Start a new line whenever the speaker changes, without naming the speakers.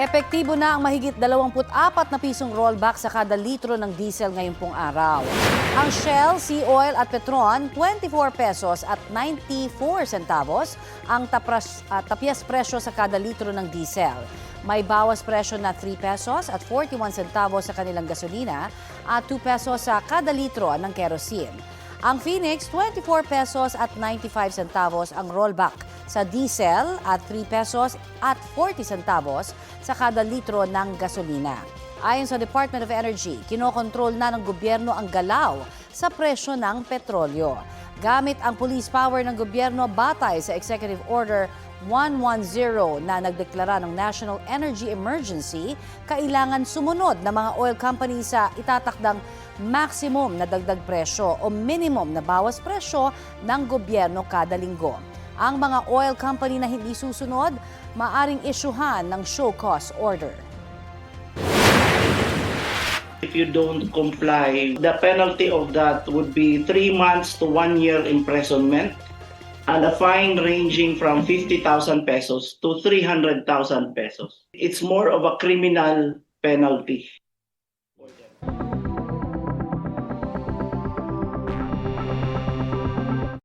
Epektibo na ang mahigit 24 na pisong rollback sa kada litro ng diesel ngayong pong araw. Ang Shell, Sea Oil at Petron, 24 pesos at 94 centavos ang tapyas presyo sa kada litro ng diesel. May bawas presyo na 3 pesos at 41 centavos sa kanilang gasolina at 2 pesos sa kada litro ng kerosene. Ang Phoenix, 24 pesos at 95 centavos ang rollback sa diesel at 3 pesos at 40 centavos sa kada litro ng gasolina. Ayon sa Department of Energy, kinokontrol na ng gobyerno ang galaw sa presyo ng petrolyo. Gamit ang police power ng gobyerno batay sa Executive Order 110 na nagdeklara ng National Energy Emergency, kailangan sumunod ng mga oil companies sa itatakdang maximum na dagdag presyo o minimum na bawas presyo ng gobyerno kada linggo. Ang mga oil company na hindi susunod, maaring isyuhan ng show cause order.
If you don't comply, the penalty of that would be 3 months to 1 year imprisonment and a fine ranging from 50,000 pesos to 300,000 pesos. It's more of a criminal penalty.